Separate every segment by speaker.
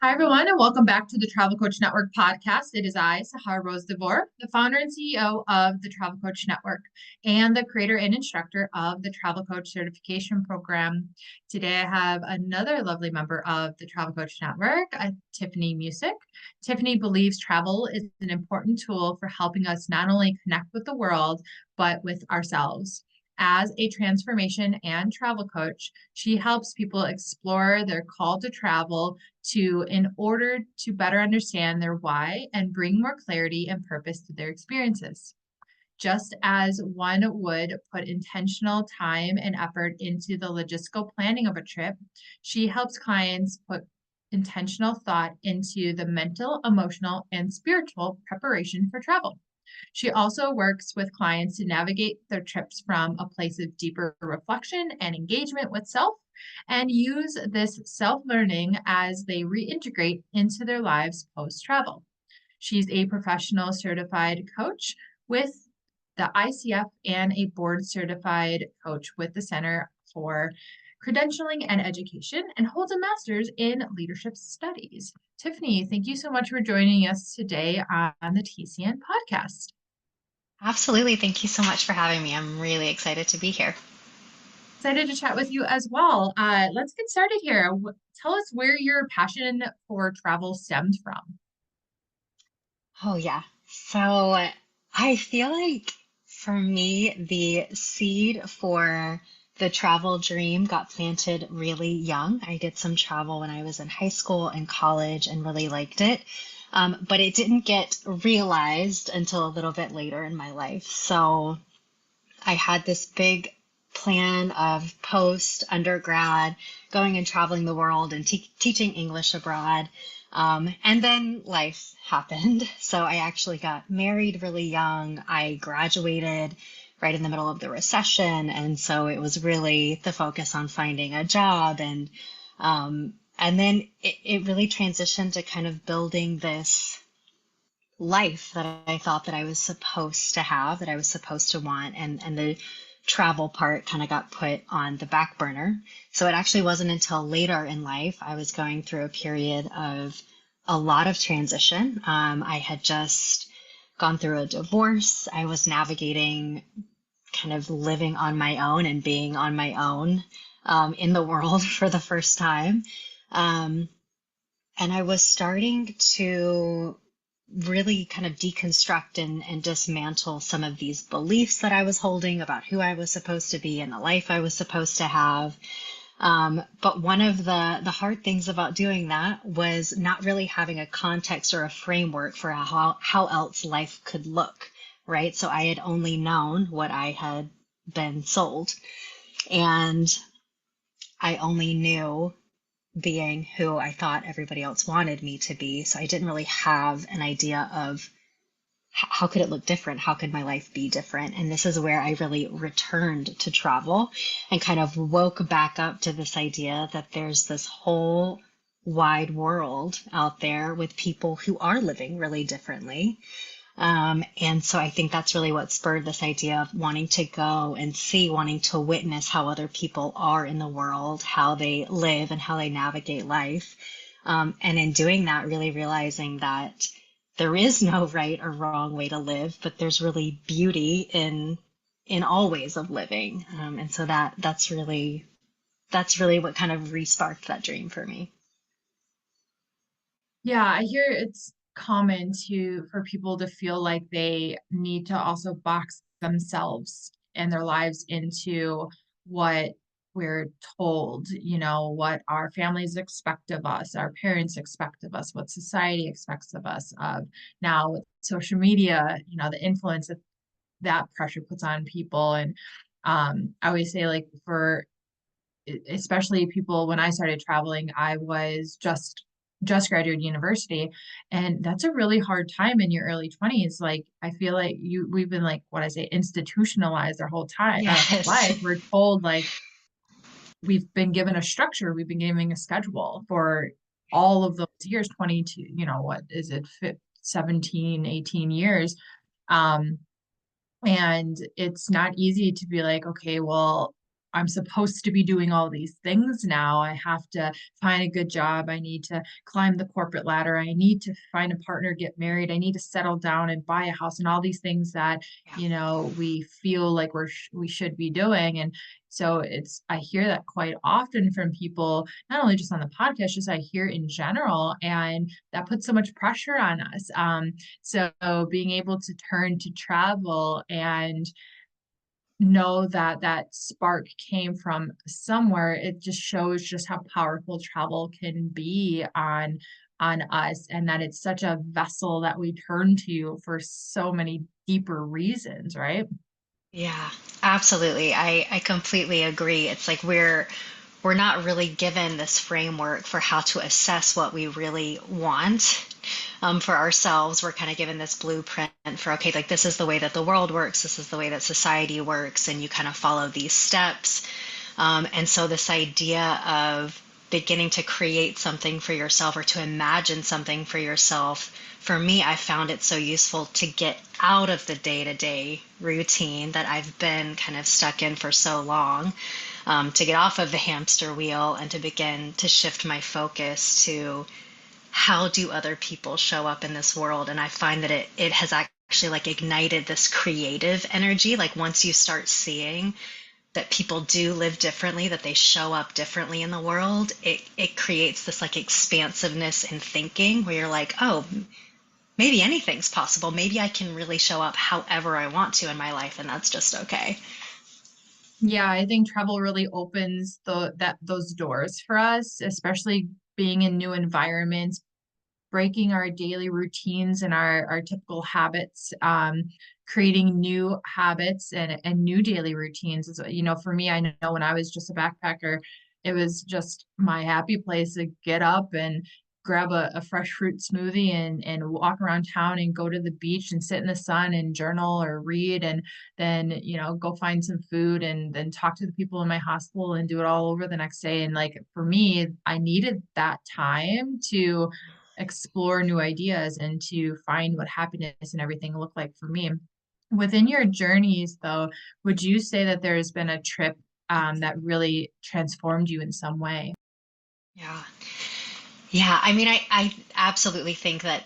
Speaker 1: Hi, everyone, and welcome back to the Travel Coach Network podcast. It is I, Sahar Rose Devore, the founder and CEO of the Travel Coach Network and the creator and instructor of the Travel Coach Certification Program. Today, I have another lovely member of the Travel Coach Network, Tiffany Musick. Tiffany believes travel is an important tool for helping us not only connect with the world, but with ourselves. As a transformation and travel coach, she helps people explore their call to travel in order to better understand their why and bring more clarity and purpose to their experiences. Just as one would put intentional time and effort into the logistical planning of a trip, she helps clients put intentional thought into the mental, emotional, and spiritual preparation for travel. She also works with clients to navigate their trips from a place of deeper reflection and engagement with self and use this self learning as they reintegrate into their lives post travel. She's a professional certified coach with the ICF and a board certified coach with the Center for Credentialing and Education and holds a master's in leadership studies. Tiffany, thank you so much for joining us today on the TCN podcast.
Speaker 2: Absolutely. Thank you so much for having me. I'm really excited to be here.
Speaker 1: Excited to chat with you as well. Let's get started here. Tell us where your passion for travel stemmed from.
Speaker 2: Oh, yeah. So I feel like for me, the seed for the travel dream got planted really young. I did some travel when I was in high school and college and really liked it. But it didn't get realized until a little bit later in my life. So I had this big plan of post undergrad going and traveling the world and teaching English abroad. And then life happened. So I actually got married really young. I graduated right in the middle of the recession. And so it was really the focus on finding a job. And then it really transitioned to kind of building this life that I thought that I was supposed to have, that I was supposed to want, and the travel part kind of got put on the back burner. So it actually wasn't until later in life I was going through a period of a lot of transition. I had just gone through a divorce. I was navigating kind of living on my own and being on my own in the world for the first time. Um, and I was starting to really kind of deconstruct and dismantle some of these beliefs that I was holding about who I was supposed to be and the life I was supposed to have. But one of the hard things about doing that was not really having a context or a framework for how else life could look, right? So I had only known what I had been sold, and I only knew being who I thought everybody else wanted me to be. So I didn't really have an idea of how could it look different? How could my life be different? And this is where I really returned to travel and kind of woke back up to this idea that there's this whole wide world out there with people who are living really differently. And so I think that's really what spurred this idea of wanting to go and see, wanting to witness how other people are in the world, how they live and how they navigate life. And in doing that, really realizing that there is no right or wrong way to live, but there's really beauty in all ways of living. And so that's really what kind of re-sparked that dream for me.
Speaker 1: Yeah, I hear it's common for people to feel like they need to also box themselves and their lives into what we're told, what our families expect of us, our parents expect of us, what society expects of us. Of now with social media, the influence that pressure puts on people. And I always say, like, for especially people, when I started traveling, I was just graduated university, and that's a really hard time in your early 20s. Like, I feel like we've been, like, what I say, institutionalized our whole time, whole
Speaker 2: Yes.
Speaker 1: life. We're told, like, we've been given a structure, we've been given a schedule for all of those years, 22, what is it, 17, 18 years. um and it's not easy to be like, okay, well, I'm supposed to be doing all these things now. I have to find a good job. I need to climb the corporate ladder. I need to find a partner, get married. I need to settle down and buy a house and all these things that,
Speaker 2: Yeah.
Speaker 1: we feel like we should be doing. And so I hear that quite often from people, not only just on the podcast, just I hear in general, and that puts so much pressure on us. So being able to turn to travel and know that that spark came from somewhere, it just shows just how powerful travel can be on us, and that it's such a vessel that we turn to for so many deeper reasons, right?
Speaker 2: Yeah, absolutely. I completely agree. It's like we're not really given this framework for how to assess what we really want for ourselves. We're kind of given this blueprint for, okay, like this is the way that the world works, this is the way that society works, and you kind of follow these steps. And so this idea of beginning to create something for yourself or to imagine something for yourself, for me, I found it so useful to get out of the day-to-day routine that I've been kind of stuck in for so long, to get off of the hamster wheel and to begin to shift my focus to how do other people show up in this world. And I find that it has actually like ignited this creative energy. Like once you start seeing that people do live differently, that they show up differently in the world, it creates this like expansiveness in thinking where you're like, oh, maybe anything's possible. Maybe I can really show up however I want to in my life, and that's just okay.
Speaker 1: Yeah, I think travel really opens those doors for us, especially being in new environments, breaking our daily routines and our typical habits, creating new habits and new daily routines. For me, I know when I was just a backpacker, it was just my happy place to get up and grab a fresh fruit smoothie and walk around town and go to the beach and sit in the sun and journal or read, and then go find some food and then talk to the people in my hospital and do it all over the next day. And like for me, I needed that time to explore new ideas and to find what happiness and everything looked like for me. Within your journeys, though, would you say that there's been a trip that really transformed you in some way?
Speaker 2: Yeah. Yeah. I mean, I absolutely think that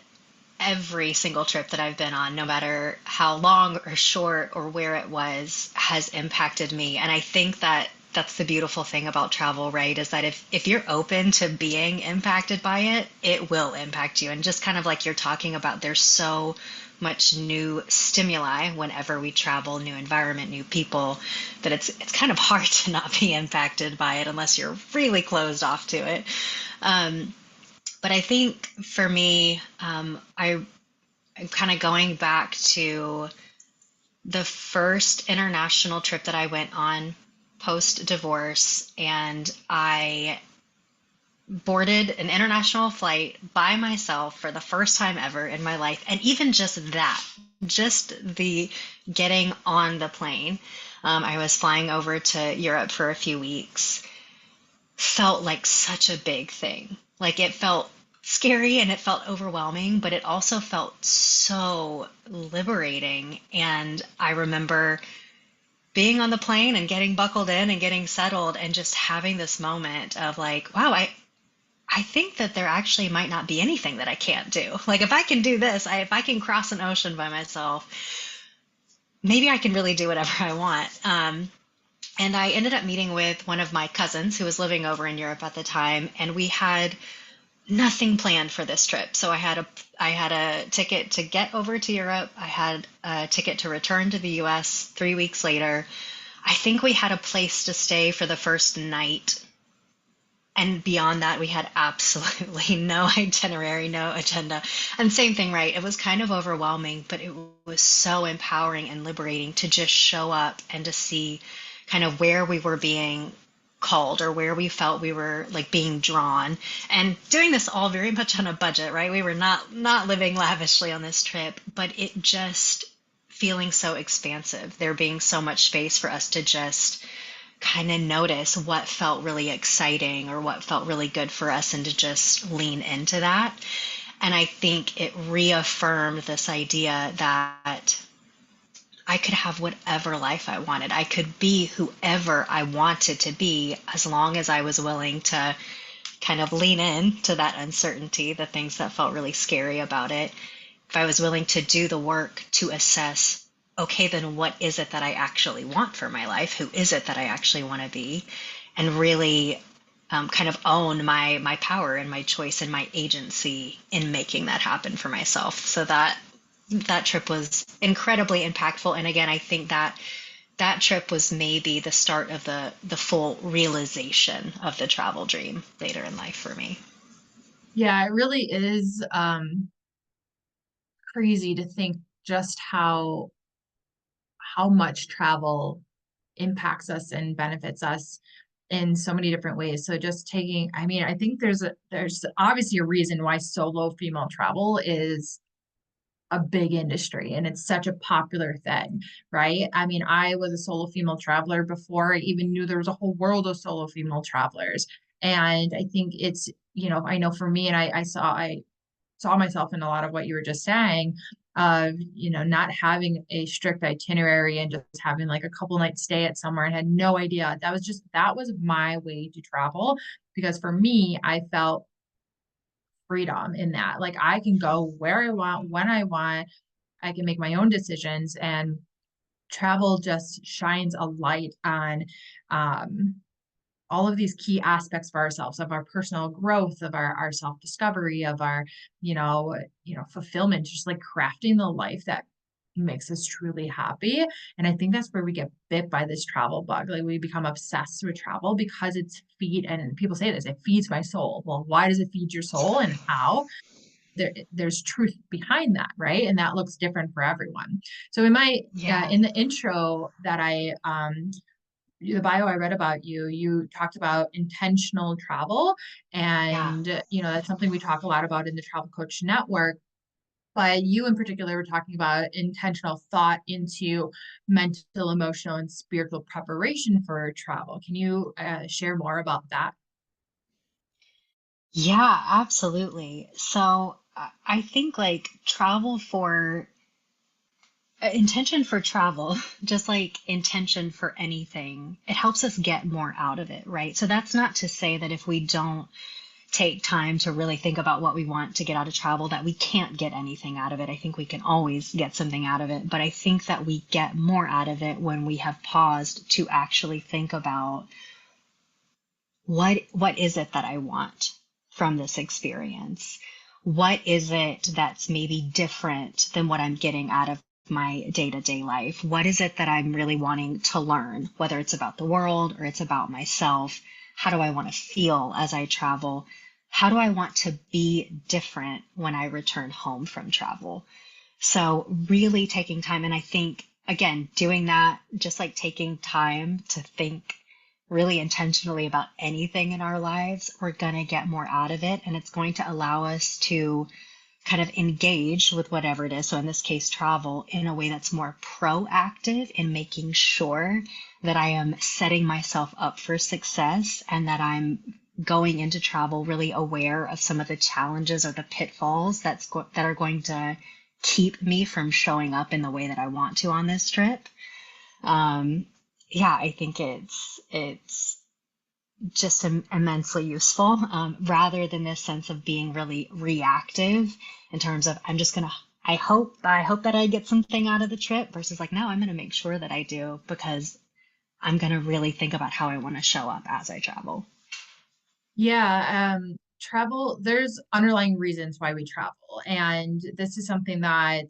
Speaker 2: every single trip that I've been on, no matter how long or short or where it was, has impacted me. And I think that that's the beautiful thing about travel, right? Is that if you're open to being impacted by it, it will impact you. And just kind of like you're talking about, there's so much new stimuli whenever we travel, new environment, new people, that it's kind of hard to not be impacted by it unless you're really closed off to it. Um, but I think for me, I'm kind of going back to the first international trip that I went on post divorce, and I boarded an international flight by myself for the first time ever in my life. And even just that, just the getting on the plane, I was flying over to Europe for a few weeks, felt like such a big thing. Like it felt scary and it felt overwhelming, but it also felt so liberating. And I remember being on the plane and getting buckled in and getting settled and just having this moment of like, wow, I think that there actually might not be anything that I can't do. Like if I can do this, if I can cross an ocean by myself, maybe I can really do whatever I want. And I ended up meeting with one of my cousins who was living over in Europe at the time, and we had nothing planned for this trip. So I had a ticket to get over to Europe. I had a ticket to return to the US 3 weeks later. I think we had a place to stay for the first night. And beyond that, we had absolutely no itinerary, no agenda. And same thing, right? It was kind of overwhelming, but it was so empowering and liberating to just show up and to see kind of where we were being called or where we felt we were like being drawn, and doing this all very much on a budget, right? We were not living lavishly on this trip, but it just feeling so expansive, there being so much space for us to just kind of notice what felt really exciting or what felt really good for us and to just lean into that. And I think it reaffirmed this idea that I could have whatever life I wanted. I could be whoever I wanted to be as long as I was willing to kind of lean in to that uncertainty, the things that felt really scary about it. If I was willing to do the work to assess, okay, then what is it that I actually want for my life? Who is it that I actually want to be? And really kind of own my power and my choice and my agency in making that happen for myself. So that trip was incredibly impactful. And again, I think that that trip was maybe the start of the full realization of the travel dream later in life for me.
Speaker 1: Yeah, it really is crazy to think just how much travel impacts us and benefits us in so many different ways. So just taking, I mean, I think there's obviously a reason why solo female travel is a big industry and it's such a popular thing, right? I mean, I was a solo female traveler before I even knew there was a whole world of solo female travelers. And I think it's, I know for me, and I saw myself in a lot of what you were just saying of, not having a strict itinerary and just having like a couple nights stay at somewhere and had no idea. That was my way to travel because for me, I felt freedom in that. Like I can go where I want, when I want, I can make my own decisions and travel just shines a light on um all of these key aspects for ourselves of our personal growth of our self-discovery of our fulfillment, just like crafting the life that makes us truly happy. And I think that's where we get bit by this travel bug. Like we become obsessed with travel because and people say this, it feeds my soul. Well, why does it feed your soul and how? There's truth behind that, right? And that looks different for everyone. So
Speaker 2: Yeah,
Speaker 1: in the intro that the bio I read about you, you talked about intentional travel.
Speaker 2: yeah.
Speaker 1: And, that's something we talk a lot about in the Travel Coach Network. But you in particular were talking about intentional thought into mental, emotional, and spiritual preparation for travel. Can you share more about that?
Speaker 2: Yeah, absolutely. So I think like travel for intention for travel, just like intention for anything, it helps us get more out of it, right? So that's not to say that if we don't take time to really think about what we want to get out of travel, that we can't get anything out of it. I think we can always get something out of it, but I think that we get more out of it when we have paused to actually think about what is it that I want from this experience? What is it that's maybe different than what I'm getting out of my day-to-day life? What is it that I'm really wanting to learn, whether it's about the world or it's about myself? How do I want to feel as I travel? How do I want to be different when I return home from travel? So really taking time, and I think again, doing that, just like taking time to think really intentionally about anything in our lives, we're going to get more out of it. And it's going to allow us to kind of engage with whatever it is. So in this case, travel in a way that's more proactive in making sure that I am setting myself up for success and that I'm going into travel really aware of some of the challenges or the pitfalls that are going to keep me from showing up in the way that I want to on this trip. Um, yeah, I think it's just immensely useful, rather than this sense of being really reactive in terms of I'm just gonna I hope that I get something out of the trip versus like no, I'm gonna make sure that I do because I'm gonna really think about how I want to show up as I travel.
Speaker 1: Yeah, travel, there's underlying reasons why we travel. And this is something that,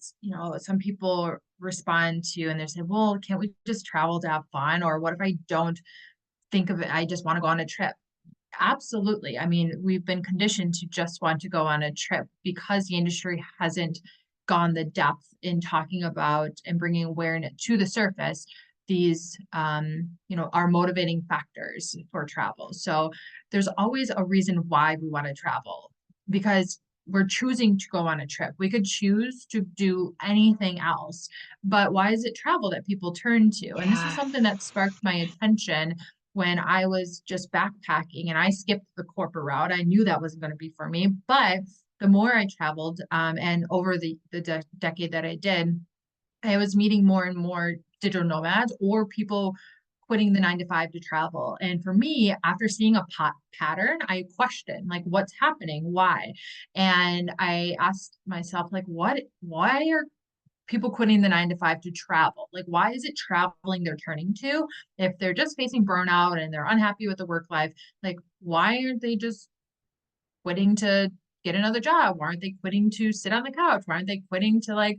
Speaker 1: some people respond to and they say, well, can't we just travel to have fun? Or what if I don't think of it? I just want to go on a trip. Absolutely. I mean, we've been conditioned to just want to go on a trip because the industry hasn't gone the depth in talking about and bringing awareness to the surface. These, are motivating factors for travel. So there's always a reason why we want to travel because we're choosing to go on a trip. We could choose to do anything else, but why is it travel that people turn to? And this is
Speaker 2: Yeah,
Speaker 1: something that sparked my attention when I was just backpacking and I skipped the corporate route. I knew that wasn't going to be for me, but the more I traveled, and over the decade that I did, I was meeting more and more digital nomads or people quitting the 9 to 5 to travel. And for me, after seeing a pattern, I questioned like what's happening, why? And I asked myself, like, why are people quitting the 9 to 5 to travel? Like, why is it traveling they're turning to? If they're just facing burnout and they're unhappy with the work life, like, why aren't they just quitting to get another job? Why aren't they quitting to sit on the couch? Why aren't they quitting to like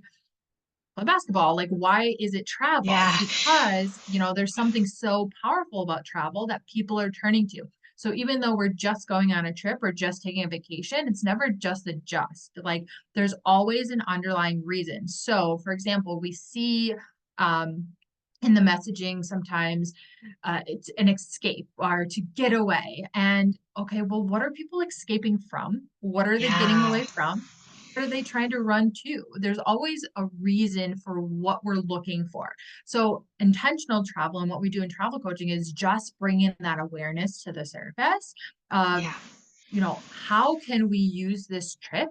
Speaker 1: play basketball? Like, why is it travel?
Speaker 2: Yeah.
Speaker 1: Because, there's something so powerful about travel that people are turning to. So even though we're just going on a trip or just taking a vacation, it's never just a just. Like, there's always an underlying reason. So, for example, we see um, in the messaging sometimes it's an escape or to get away. And okay, well, what are people escaping from? What are they getting
Speaker 2: Yeah.
Speaker 1: away from? What are they trying to run to? There's always a reason for what we're looking for. So intentional travel and what we do in travel coaching is just bringing that awareness to the surface of,
Speaker 2: Yeah.
Speaker 1: how can we use this trip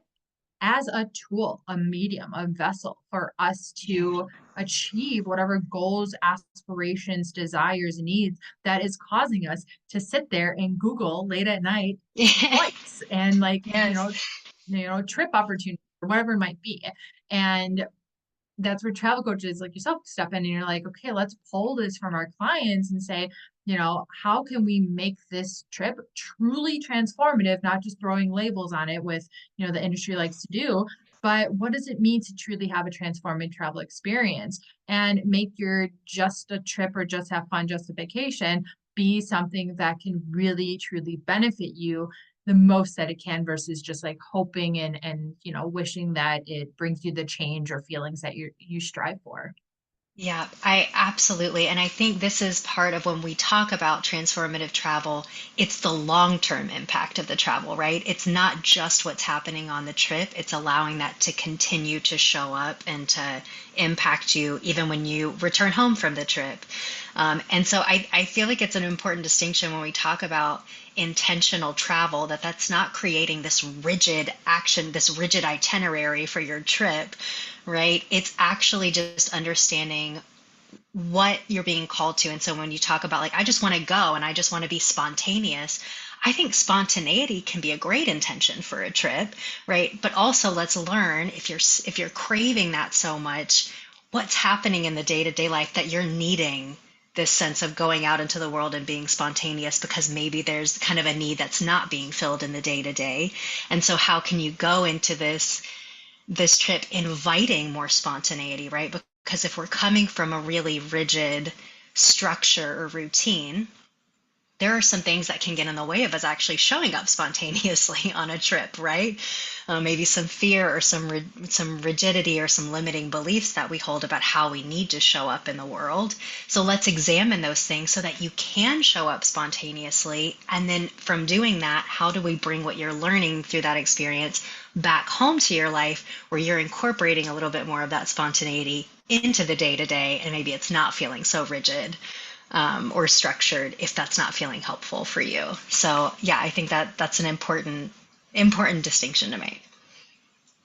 Speaker 1: as a tool, a medium, a vessel for us to achieve whatever goals, aspirations, desires, needs that is causing us to sit there and Google late at night
Speaker 2: Yeah.
Speaker 1: flights and like,
Speaker 2: Yes.
Speaker 1: trip opportunities or whatever it might be. And that's where travel coaches like yourself step in and you're like, okay, let's pull this from our clients and say, how can we make this trip truly transformative, not just throwing labels on it with, the industry likes to do, but what does it mean to truly have a transformative travel experience and make your just a trip or just have fun, just a vacation be something that can really truly benefit you the most that it can versus just like hoping and wishing that it brings you the change or feelings that you strive for.
Speaker 2: Yeah, I absolutely. And I think this is part of when we talk about transformative travel, it's the long-term impact of the travel, right? It's not just what's happening on the trip, it's allowing that to continue to show up and to impact you even when you return home from the trip. And so I feel like it's an important distinction when we talk about intentional travel, that that's not creating this rigid action, this rigid itinerary for your trip, right? It's actually just understanding what you're being called to. And so when you talk about like, I just want to go and I just want to be spontaneous, I think spontaneity can be a great intention for a trip, right? But also let's learn if you're craving that so much, what's happening in the day-to-day life that you're needing this sense of going out into the world and being spontaneous because maybe there's kind of a need that's not being filled in the day to day. And so how can you go into this trip inviting more spontaneity, right? Because if we're coming from a really rigid structure or routine, there are some things that can get in the way of us actually showing up spontaneously on a trip, right? Maybe some fear or some rigidity or some limiting beliefs that we hold about how we need to show up in the world. So let's examine those things so that you can show up spontaneously. And then from doing that, how do we bring what you're learning through that experience back home to your life where you're incorporating a little bit more of that spontaneity into the day to day, and maybe it's not feeling so rigid or structured if that's not feeling helpful for you. So yeah, I think that that's an important distinction to make.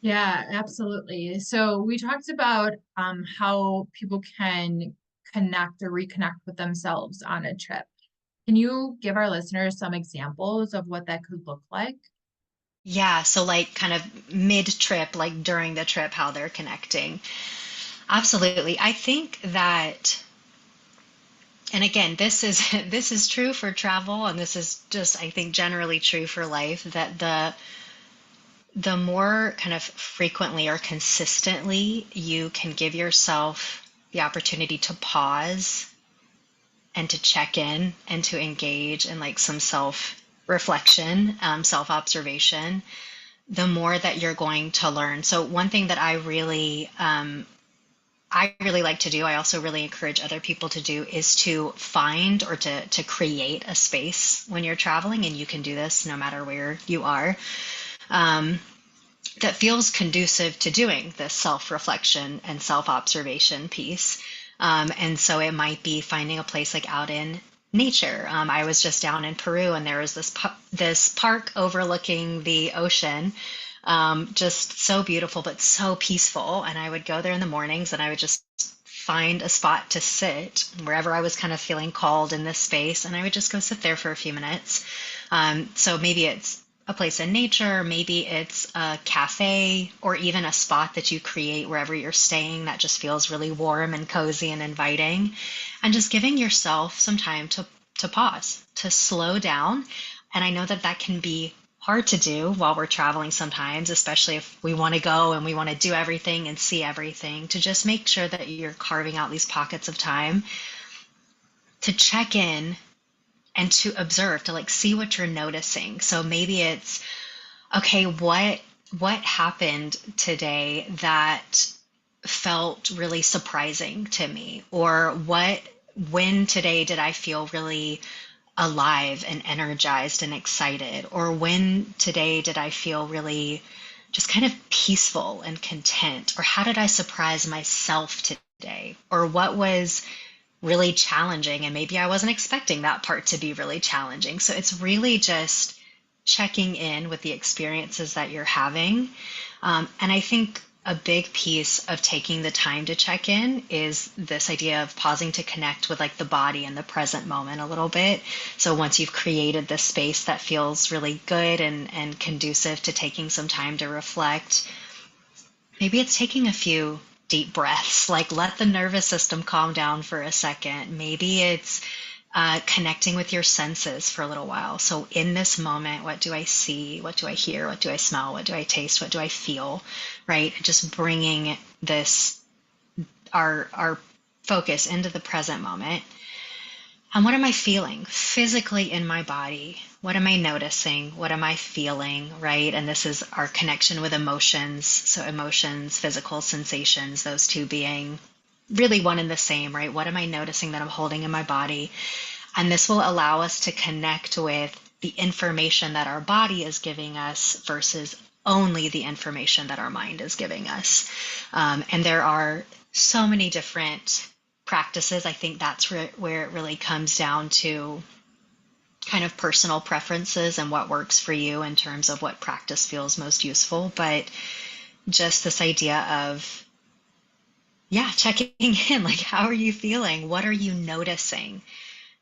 Speaker 1: Yeah, absolutely. So we talked about how people can connect or reconnect with themselves on a trip. Can you give our listeners some examples of what that could look like?
Speaker 2: Yeah, so like kind of mid trip, like during the trip, how they're connecting. Absolutely. I think that, and again, this is this is true for travel, and this is just I think generally true for life, that the more kind of frequently or consistently you can give yourself the opportunity to pause and to check in and to engage in like some self reflection, self observation, the more that you're going to learn. So one thing that I really like to do, I also really encourage other people to do, is to find or to create a space when you're traveling, and you can do this no matter where you are, um, that feels conducive to doing this self-reflection and self-observation piece. And so it might be finding a place like out in nature. I was just down in Peru, and there was this park overlooking the ocean, just so beautiful but so peaceful. And I would go there in the mornings, and I would just find a spot to sit wherever I was kind of feeling called in this space, and I would just go sit there for a few minutes. So maybe it's a place in nature, maybe it's a cafe, or even a spot that you create wherever you're staying that just feels really warm and cozy and inviting. And just giving yourself some time to pause, to slow down. And I know that that can be hard to do while we're traveling sometimes, especially if we want to go and we want to do everything and see everything, to just make sure that you're carving out these pockets of time to check in and to observe, to like see what you're noticing. So maybe it's, okay, what happened today that felt really surprising to me? Or when today did I feel really alive and energized and excited? Or when today did I feel really just kind of peaceful and content? Or how did I surprise myself today? Or what was really challenging? And maybe I wasn't expecting that part to be really challenging. So it's really just checking in with the experiences that you're having. And I think a big piece of taking the time to check in is this idea of pausing to connect with like the body and the present moment a little bit. So once you've created this space that feels really good and conducive to taking some time to reflect, maybe it's taking a few deep breaths, like let the nervous system calm down for a second. Maybe it's connecting with your senses for a little while. So in this moment, what do I see? What do I hear? What do I smell? What do I taste? What do I feel? Right? Just bringing this, our focus into the present moment. And what am I feeling physically in my body? What am I noticing? What am I feeling? Right? And this is our connection with emotions. So emotions, physical sensations, those two being really one and the same, right? What am I noticing that I'm holding in my body? And this will allow us to connect with the information that our body is giving us versus only the information that our mind is giving us. And there are so many different practices. I think that's where it really comes down to kind of personal preferences and what works for you in terms of what practice feels most useful. But just this idea of, yeah, checking in, like, how are you feeling? What are you noticing?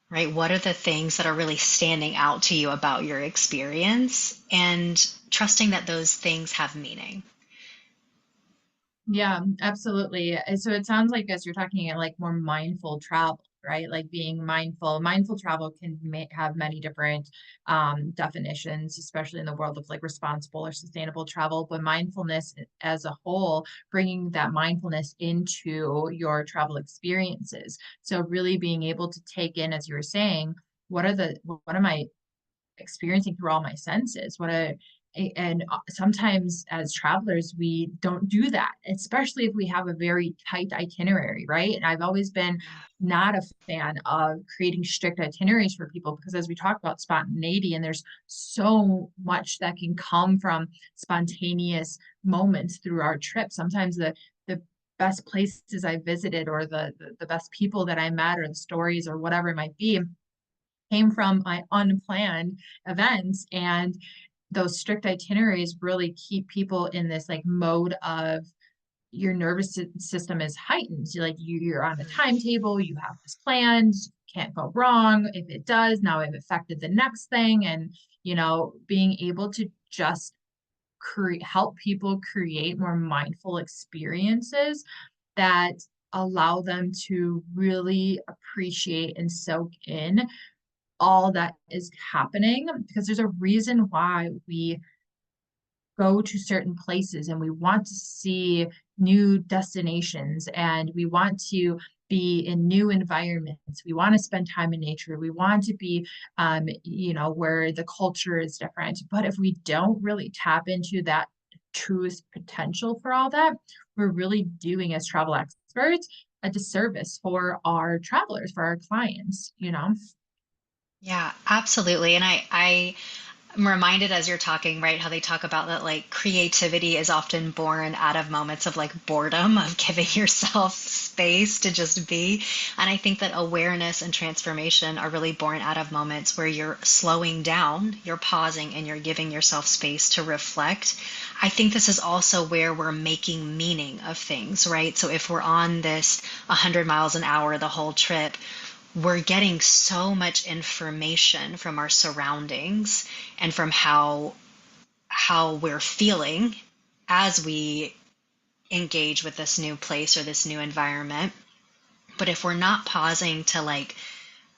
Speaker 2: Right? What are the things that are really standing out to you about your experience? And trusting that those things have meaning.
Speaker 1: Yeah, absolutely. And so it sounds like as you're talking like more mindful travel, right? Like being mindful. Mindful travel can have many different definitions, especially in the world of like responsible or sustainable travel. But mindfulness as a whole, bringing that mindfulness into your travel experiences. So really being able to take in, as you were saying, what am I experiencing through all my senses? And sometimes as travelers, we don't do that, especially if we have a very tight itinerary, right? And I've always been not a fan of creating strict itineraries for people because as we talk about spontaneity, and there's so much that can come from spontaneous moments through our trip. Sometimes the best places I visited or the best people that I met or the stories or whatever it might be came from my unplanned events, and those strict itineraries really keep people in this like mode of your system is heightened. You're on a timetable, you have this planned, can't go wrong. If it does, now I've affected the next thing. And being able to just help people create more mindful experiences that allow them to really appreciate and soak in all that is happening, because there's a reason why we go to certain places and we want to see new destinations and we want to be in new environments. We want to spend time in nature. We want to be, where the culture is different. But if we don't really tap into that truest potential for all that, we're really doing as travel experts a disservice for our travelers, for our clients.
Speaker 2: Yeah, absolutely. And I I'm reminded as you're talking, right, how they talk about that like creativity is often born out of moments of like boredom, of giving yourself space to just be. And I think that awareness and transformation are really born out of moments where you're slowing down, you're pausing, and you're giving yourself space to reflect. I think this is also where we're making meaning of things, right? So if we're on this 100 miles an hour the whole trip, we're getting so much information from our surroundings and from how we're feeling as we engage with this new place or this new environment. But if we're not pausing to like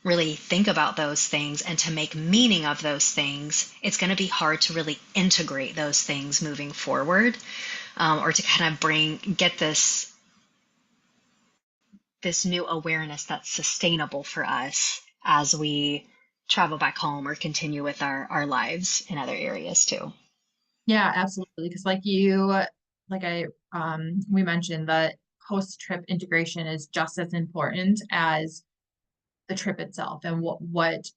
Speaker 2: really think about those things and to make meaning of those things, it's going to be hard to really integrate those things moving forward, or to kind of get this new awareness that's sustainable for us as we travel back home or continue with our lives in other areas too.
Speaker 1: Yeah, absolutely. Because we mentioned that post-trip integration is just as important as the trip itself and what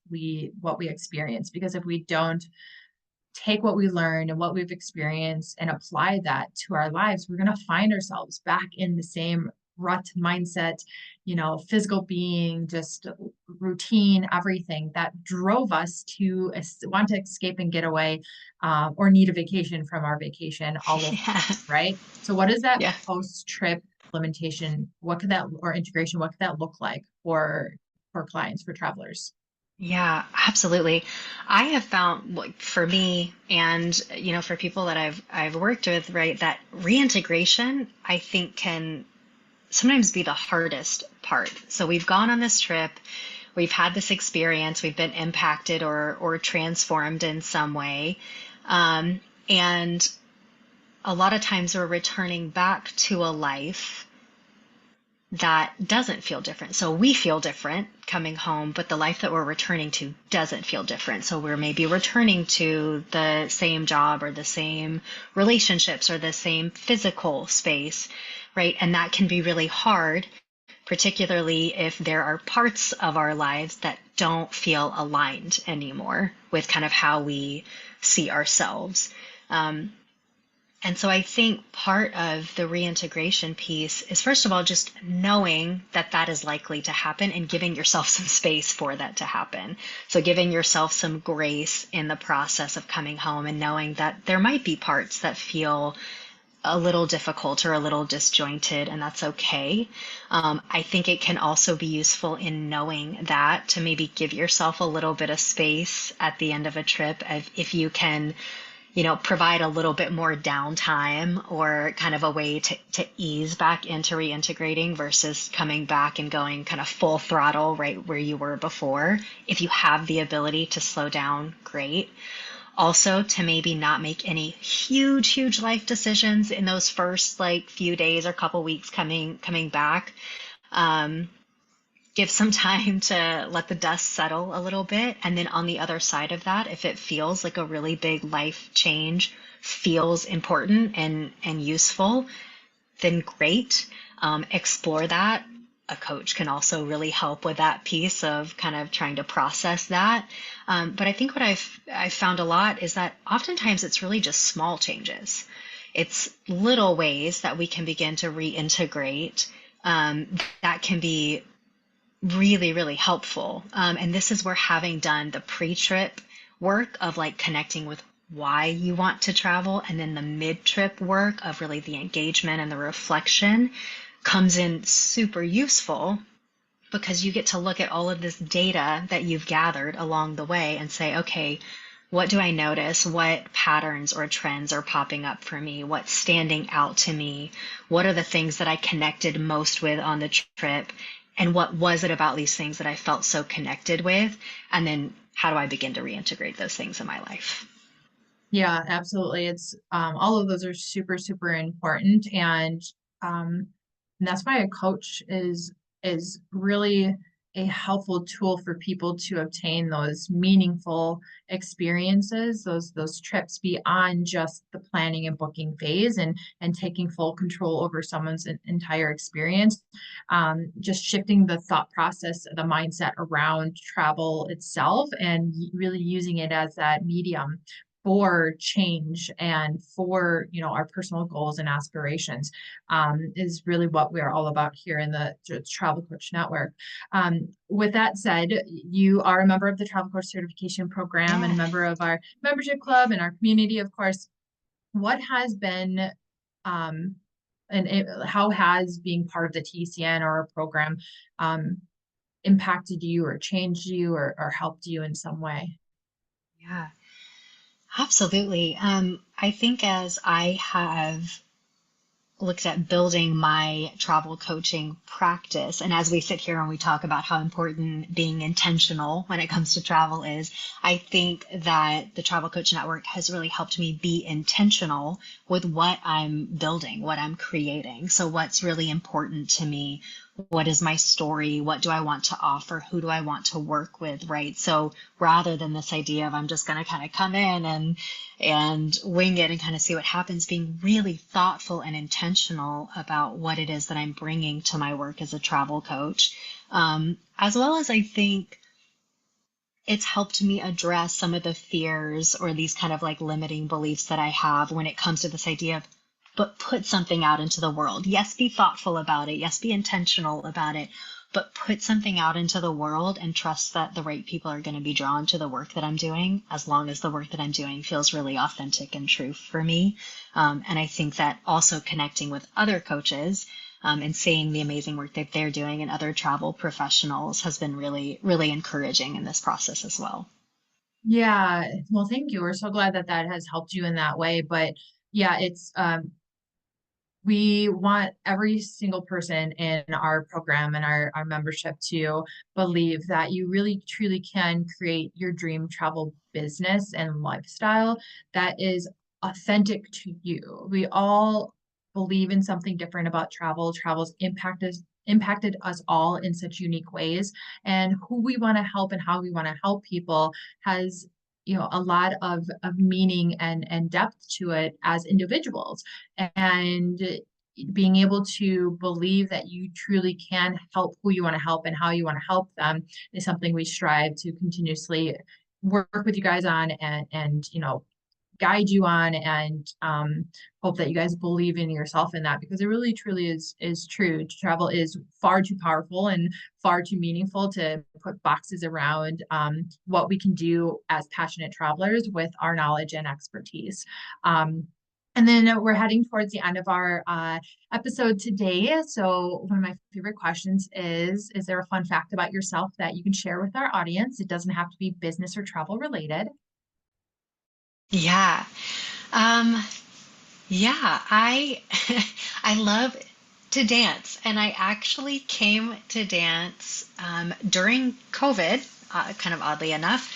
Speaker 1: we experience. Because if we don't take what we learned and what we've experienced and apply that to our lives, we're going to find ourselves back in the same rut mindset, physical being, just routine, everything that drove us to want to escape and get away, or need a vacation from our vacation all over,
Speaker 2: Yeah.
Speaker 1: right? So, what is that
Speaker 2: Yeah.
Speaker 1: post trip implementation? What could that or integration? What could that look like for clients, for travelers?
Speaker 2: Yeah, absolutely. I have found, like, for me and for people that I've worked with, right, that reintegration I think can sometimes be the hardest part. So we've gone on this trip, we've had this experience, we've been impacted or transformed in some way. And a lot of times we're returning back to a life that doesn't feel different. So we feel different coming home, but the life that we're returning to doesn't feel different. So we're maybe returning to the same job or the same relationships or the same physical space, right? And that can be really hard, particularly if there are parts of our lives that don't feel aligned anymore with kind of how we see ourselves. Um, and so I think part of the reintegration piece is, first of all, just knowing that that is likely to happen and giving yourself some space for that to happen. So giving yourself some grace in the process of coming home and knowing that there might be parts that feel a little difficult or a little disjointed, and that's okay. I think it can also be useful in knowing that to maybe give yourself a little bit of space at the end of a trip if you can provide a little bit more downtime or kind of a way to ease back into reintegrating versus coming back and going kind of full throttle right where you were before. If you have the ability to slow down, great. Also, to maybe not make any huge life decisions in those first like few days or couple weeks coming back. Um, Give some time to let the dust settle a little bit. And then on the other side of that, if it feels like a really big life change, feels important and useful, then great. Explore that. A coach can also really help with that piece of kind of trying to process that. But I think what I've found a lot is that oftentimes it's really just small changes. It's little ways that we can begin to reintegrate, that can be really helpful. And this is where having done the pre-trip work of like connecting with why you want to travel, and then the mid-trip work of really the engagement and the reflection comes in super useful, because you get to look at all of this data that you've gathered along the way and say, okay, what do I notice? What patterns or trends are popping up for me? What's standing out to me? What are the things that I connected most with on the trip? And what was it about these things that I felt so connected with? And then how do I begin to reintegrate those things in my life?
Speaker 1: Yeah, absolutely. It's all of those are super important, um, and that's why a coach is really a helpful tool for people to obtain those meaningful experiences, those trips beyond just the planning and booking phase, and taking full control over someone's entire experience. Just shifting the thought process, the mindset around travel itself, and really using it as that medium for change and for, our personal goals and aspirations, is really what we're all about here in the Travel Coach Network. With that said, you are a member of the Travel Coach Certification Program and a
Speaker 2: Yeah.
Speaker 1: member of our membership club and our community, of course. What has been, um, how has being part of the TCN or a program, um, impacted you or changed you or helped you in some way?
Speaker 2: Yeah, absolutely. I think as I have looked at building my travel coaching practice. And as we sit here and we talk about how important being intentional when it comes to travel is, I think that the Travel Coach Network has really helped me be intentional with what I'm building, what I'm creating. So what's really important to me? What is my story? What do I want to offer? Who do I want to work with? Right. So rather than this idea of I'm just going to kind of come in and wing it and kind of see what happens, being really thoughtful and intentional about what it is that I'm bringing to my work as a travel coach. As well as I think it's helped me address some of the fears or these kind of like limiting beliefs that I have when it comes to this idea of, but put something out into the world. Yes, be thoughtful about it. Yes, be intentional about it, but put something out into the world and trust that the right people are going to be drawn to the work that I'm doing, as long as the work that I'm doing feels really authentic and true for me. And I think that also connecting with other coaches, and seeing the amazing work that they're doing and other travel professionals has been really, really encouraging in this process as well.
Speaker 1: Yeah, well, thank you. We're so glad that that has helped you in that way. But yeah, we want every single person in our program and our membership to believe that you really truly can create your dream travel business and lifestyle that is authentic to you. We all believe in something different about travel. Travel's impacted us all in such unique ways, and who we want to help and how we want to help people has, a lot of meaning and depth to it as individuals. And being able to believe that you truly can help who you want to help and how you want to help them is something we strive to continuously work with you guys on, and guide you on, and hope that you guys believe in yourself in that, because it really truly is true. Travel is far too powerful and far too meaningful to put boxes around, what we can do as passionate travelers with our knowledge and expertise. And then we're heading towards the end of our episode today. So one of my favorite questions is there a fun fact about yourself that you can share with our audience? It doesn't have to be business or travel related.
Speaker 2: Yeah. Um, yeah, I love to dance, and I actually came to dance during COVID, kind of oddly enough,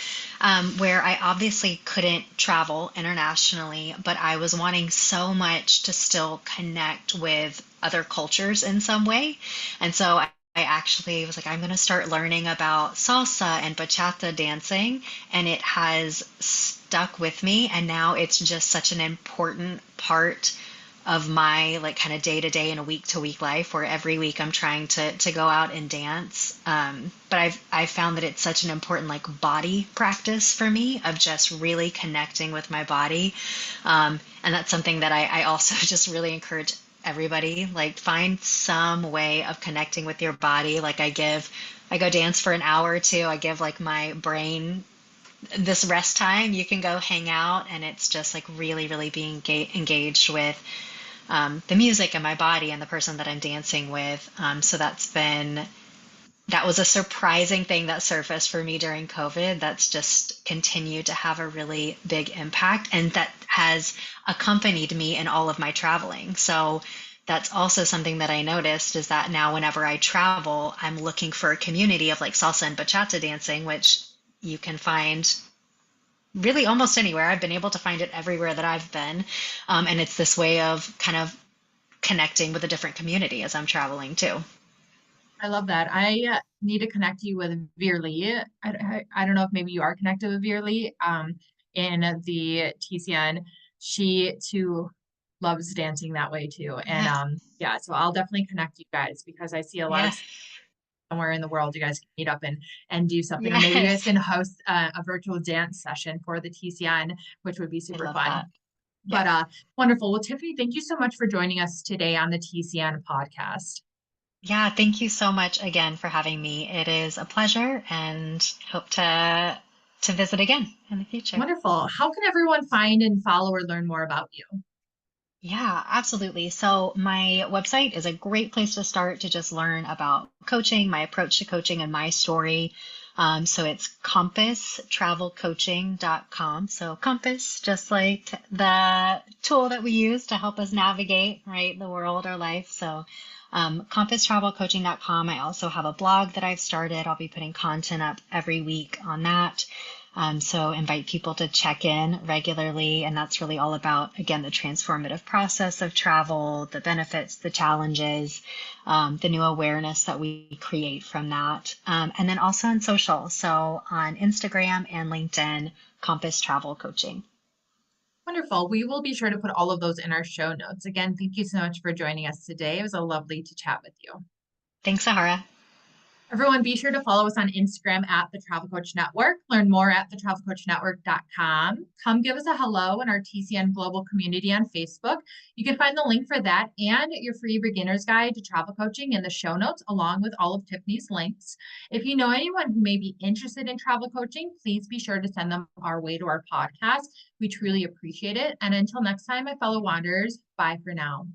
Speaker 2: where I obviously couldn't travel internationally, but I was wanting so much to still connect with other cultures in some way. And so I actually was like, I'm going to start learning about salsa and bachata dancing, and it has stuck with me. And now it's just such an important part of my like kind of day to day and a week to week life, where every week I'm trying to go out and dance. But I've found that it's such an important like body practice for me of just really connecting with my body. And that's something that I also just really encourage everybody, like find some way of connecting with your body. Like I go dance for an hour or two. I give like my brain this rest time. You can go hang out, and it's just like really, really being engaged with the music and my body and the person that I'm dancing with. So that was a surprising thing that surfaced for me during COVID. That's just continued to have a really big impact, and that has accompanied me in all of my traveling. So that's also something that I noticed is that now whenever I travel, I'm looking for a community of like salsa and bachata dancing, which you can find really almost anywhere. I've been able to find it everywhere that I've been. And it's this way of kind of connecting with a different community as I'm traveling too.
Speaker 1: I love that. need to connect you with Veerly. I don't know if maybe you are connected with Veerly in the TCN. She too loves dancing that way too. And
Speaker 2: Yes.
Speaker 1: yeah, so I'll definitely connect you guys because I see a lot of
Speaker 2: Yes.
Speaker 1: somewhere in the world you guys can meet up and do something, or maybe you guys
Speaker 2: Yes.
Speaker 1: can host a virtual dance session for the TCN, which would be
Speaker 2: I
Speaker 1: super
Speaker 2: love
Speaker 1: fun.
Speaker 2: that. Yeah.
Speaker 1: But wonderful. Well, Tiffany, thank you so much for joining us today on the TCN podcast.
Speaker 2: Yeah, thank you so much again for having me. It is a pleasure and hope to visit again in the future.
Speaker 1: Wonderful. How can everyone find and follow or learn more about you?
Speaker 2: Yeah, absolutely. So my website is a great place to start to just learn about coaching, my approach to coaching, and my story. So it's compasstravelcoaching.com. So compass, just like the tool that we use to help us navigate, right, the world or life. So compasstravelcoaching.com. I also have a blog that I've started. I'll be putting content up every week on that. So invite people to check in regularly. And that's really all about, again, the transformative process of travel, the benefits, the challenges, the new awareness that we create from that. And then also on social. So on Instagram and LinkedIn, Compass Travel Coaching.
Speaker 1: Wonderful. We will be sure to put all of those in our show notes. Again, thank you so much for joining us today. It was a lovely to chat with you.
Speaker 2: Thanks, Sahara.
Speaker 1: Everyone, be sure to follow us on Instagram at the Travel Coach Network. Learn more at thetravelcoachnetwork.com. Come give us a hello in our TCN Global community on Facebook. You can find the link for that and your free beginner's guide to travel coaching in the show notes, along with all of Tiffany's links. If you know anyone who may be interested in travel coaching, please be sure to send them our way to our podcast. We truly appreciate it. And until next time, my fellow wanderers, bye for now.